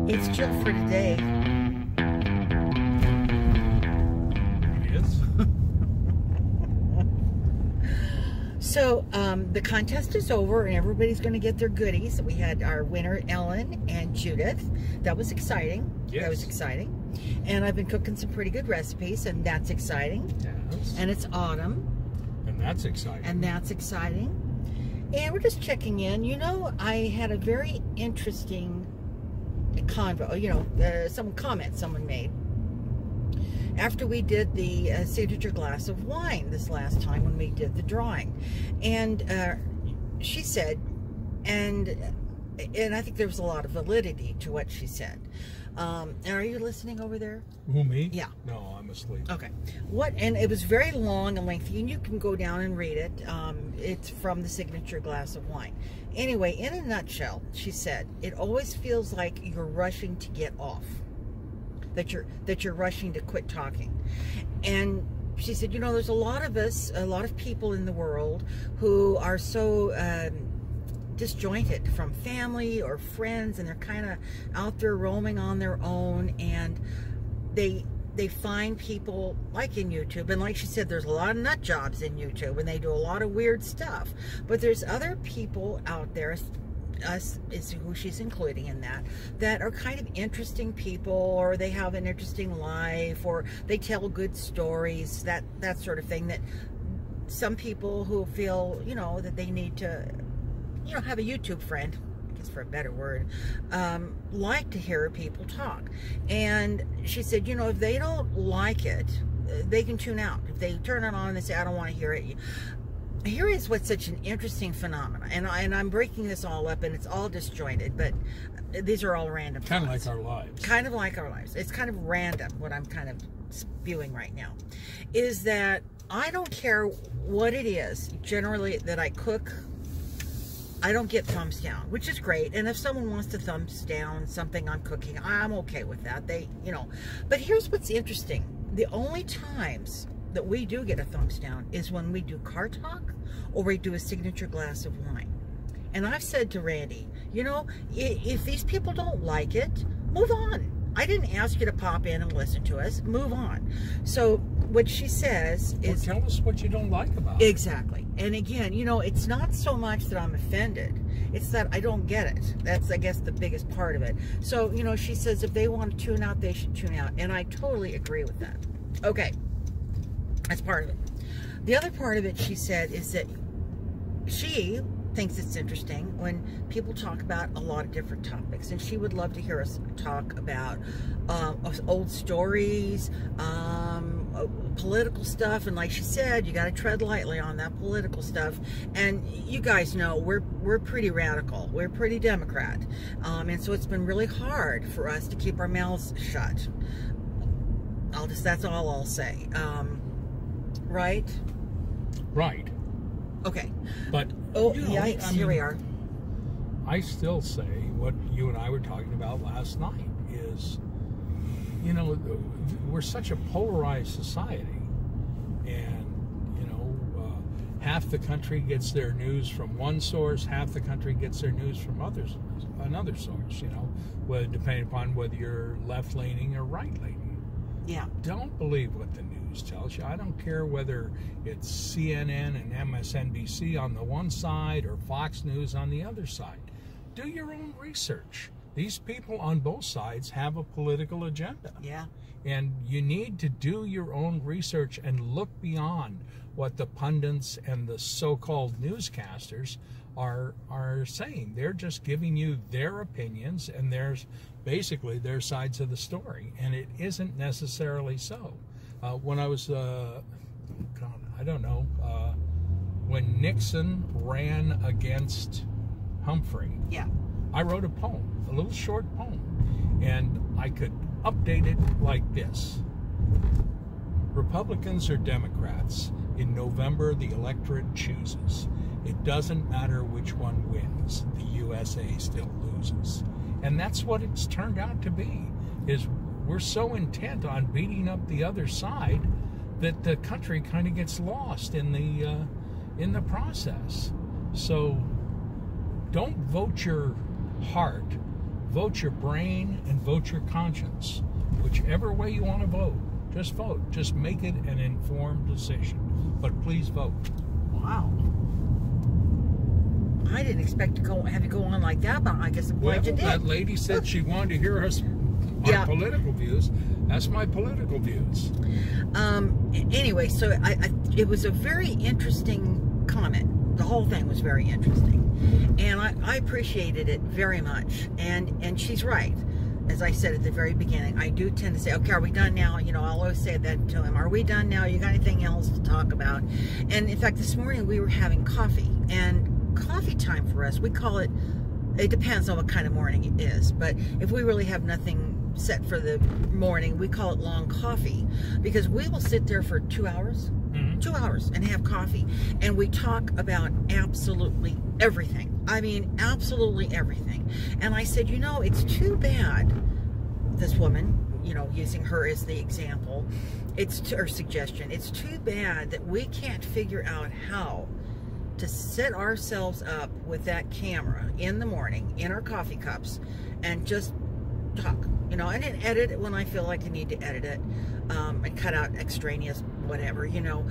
It's chill for today. It is. So, the contest is over and everybody's going to get their goodies. We had our winner, Ellen and Judith. That was exciting. Yes. That was exciting. And I've been cooking some pretty good recipes, and that's exciting. Yes. And it's autumn. And that's exciting. And that's exciting. And we're just checking in. You know, I had a very interesting convo, some comment someone made after we did the signature glass of wine this last time when we did the drawing. And she said, and I think there was a lot of validity to what she said. And are you listening over there? Who, me? Yeah. No, I'm asleep. Okay. And it was very long and lengthy, and you can go down and read it. It's from the signature glass of wine. Anyway, in a nutshell, she said, it always feels like you're rushing to get off, that you're rushing to quit talking. And she said, there's a lot of us, a lot of people in the world who are so disjointed from family or friends, and they're kind of out there roaming on their own, and they find people like in YouTube, and like she said, there's a lot of nut jobs in YouTube, and they do a lot of weird stuff, but there's other people out there, us is who she's including in that are kind of interesting people, or they have an interesting life, or they tell good stories, that sort of thing, that some people who feel, that they need to have a YouTube friend, I guess for a better word, like to hear people talk. And she said, if they don't like it, they can tune out. If they turn it on and they say, I don't want to hear it. Here is what's such an interesting phenomenon, and I'm breaking this all up, and it's all disjointed, but these are all random. Kind of like our lives. Kind of like our lives. It's kind of random, what I'm kind of spewing right now, is that I don't care what it is, generally, that I cook, I don't get thumbs down, which is great. And if someone wants to thumbs down something I'm cooking, I'm okay with that. But here's what's interesting. The only times that we do get a thumbs down is when we do CarTalk or we do a signature glass of wine. And I've said to Randy, if these people don't like it, move on. I didn't ask you to pop in and listen to us. Move on. So what she says is... Well, tell us what you don't like about it. Exactly. And again, it's not so much that I'm offended. It's that I don't get it. That's, I guess, the biggest part of it. So, she says if they want to tune out, they should tune out. And I totally agree with that. Okay. That's part of it. The other part of it, she said, is that she thinks it's interesting when people talk about a lot of different topics, and she would love to hear us talk about old stories, political stuff, and like she said, you got to tread lightly on that political stuff. And you guys know we're pretty radical, we're pretty Democrat, and so it's been really hard for us to keep our mouths shut. That's all I'll say. Right? Right. Okay. But yikes, here we are. I still say what you and I were talking about last night is, we're such a polarized society, and half the country gets their news from one source, half the country gets their news from another source, depending upon whether you're left-leaning or right-leaning. Yeah. Don't believe what the news tells you. I don't care whether it's CNN and MSNBC on the one side or Fox News on the other side. Do your own research. These people on both sides have a political agenda. Yeah. And you need to do your own research and look beyond what the pundits and the so-called newscasters are saying. They're just giving you their opinions, and there's basically their sides of the story, and it isn't necessarily so. When I was, when Nixon ran against Humphrey, yeah, I wrote a poem, a little short poem, and I could update it like this. Republicans or Democrats, in November the electorate chooses. It doesn't matter which one wins, the USA still loses. And that's what it's turned out to be, is we're so intent on beating up the other side that the country kind of gets lost in the process. So don't vote your heart, Vote your brain and vote your conscience. Whichever way you want to vote, just vote. Just make it an informed decision. But please vote. Wow. I didn't expect to have you go on like that, but I guess I'm glad you did. That lady said she wanted to hear us our political views. That's my political views. Anyway, so it was a very interesting comment. The whole thing was very interesting, and I appreciated it very much. And she's right. As I said at the very beginning, I do tend to say, okay, are we done now? You know, I'll always say that to him. Are we done now? You got anything else to talk about? And in fact, this morning we were having coffee, and coffee time for us, we call it, it depends on what kind of morning it is, but if we really have nothing set for the morning, we call it long coffee, because we will sit there for 2 hours, 2 hours, and have coffee, and we talk about absolutely everything. I mean, absolutely everything. And I said, you know, it's too bad, this woman, you know, using her as the example, her suggestion, it's too bad that we can't figure out how to set ourselves up with that camera in the morning in our coffee cups and just talk, you know, and then edit it when I feel like I need to edit it, and cut out extraneous whatever, you know.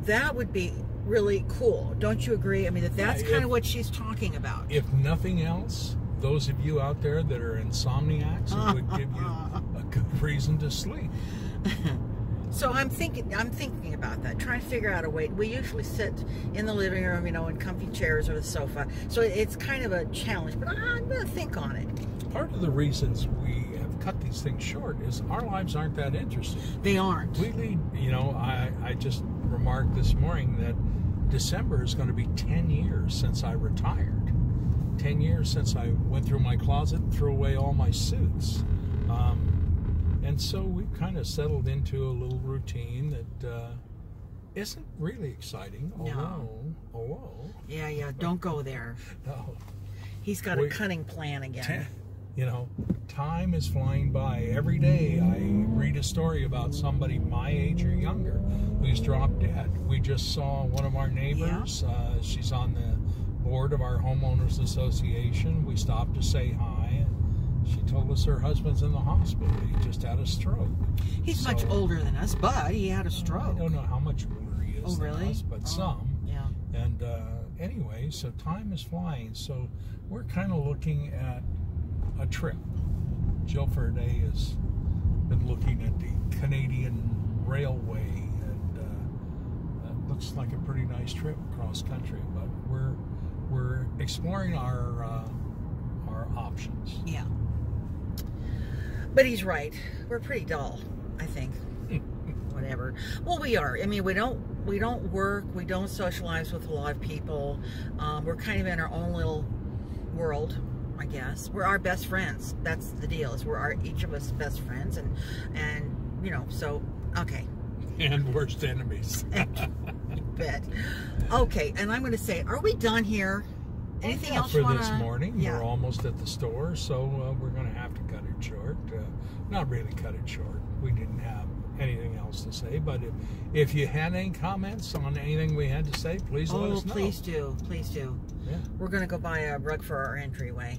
That would be really cool. Don't you agree? I mean, that's kind of what she's talking about. If nothing else, those of you out there that are insomniacs, it would give you a good reason to sleep. So I'm thinking about that, trying to figure out a way. We usually sit in the living room, you know, in comfy chairs or the sofa. So it's kind of a challenge, but I'm going to think on it. Part of the reasons we have cut these things short is our lives aren't that interesting. They aren't. We lead, you know, I just remarked this morning that December is going to be 10 years since I retired. 10 years since I went through my closet and threw away all my suits. And so we've kind of settled into a little routine that isn't really exciting. Although, yeah, don't go there. No. He's got a cunning plan again. You know, time is flying by. Every day I read a story about somebody my age or younger who's dropped dead. We just saw one of our neighbors. Yeah. She's on the board of our homeowners association. We stopped to say hi. She told us her husband's in the hospital. He just had a stroke. He's much older than us, but he had a stroke. I don't know how much older he is than us, but some. Yeah. And anyway, so time is flying. So we're kind of looking at a trip. Jill Faraday has been looking at the Canadian Railway, and that looks like a pretty nice trip cross country. But we're exploring our options. Yeah. But he's right. We're pretty dull, I think. Whatever. Well, we are. I mean, we don't work. We don't socialize with a lot of people. We're kind of in our own little world, I guess. We're our best friends. That's the deal. Is we're each of us best friends, and you know. So okay. And worst enemies. Bet. Okay, and I'm going to say, are we done here? Anything else for you this morning? Yeah. We're almost at the store, so we're going to have to cut it short. Not really cut it short. We didn't have anything else to say, but if you had any comments on anything we had to say, please let us know. Oh, please do. Please do. Yeah. We're going to go buy a rug for our entryway.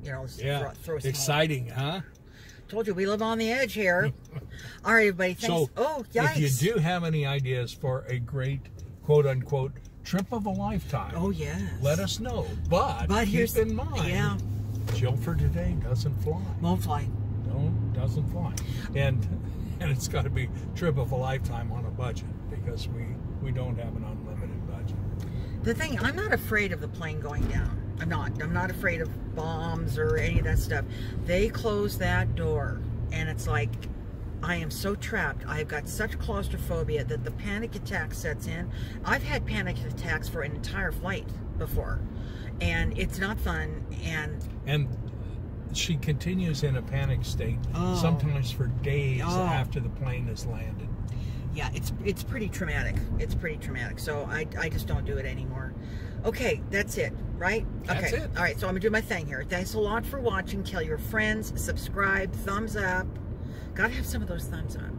You know, throw some exciting, huh? Told you, we live on the edge here. All right, everybody. Thanks. So, if you do have any ideas for a great, quote-unquote, trip of a lifetime, oh yes, let us know. But keep in mind, Jill for today doesn't fly. Won't fly. No, doesn't fly. And it's got to be trip of a lifetime on a budget, because we don't have an unlimited budget. The thing, I'm not afraid of the plane going down. I'm not afraid of bombs or any of that stuff. They close that door, and it's like, I am so trapped. I've got such claustrophobia that the panic attack sets in. I've had panic attacks for an entire flight before, and it's not fun. And she continues in a panic state, sometimes for days after the plane has landed. Yeah, it's pretty traumatic. It's pretty traumatic. So I just don't do it anymore. Okay, that's it, right? That's okay. it. All right, so I'm gonna do my thing here. Thanks a lot for watching. Tell your friends, subscribe, thumbs up. Gotta have some of those thumbs up.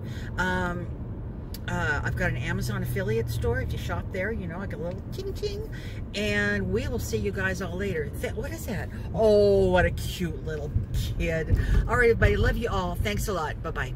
I've got an Amazon affiliate store. If you shop there, you know, I got a little ching-ching. And we will see you guys all later. What is that? Oh, what a cute little kid. All right, everybody. Love you all. Thanks a lot. Bye-bye.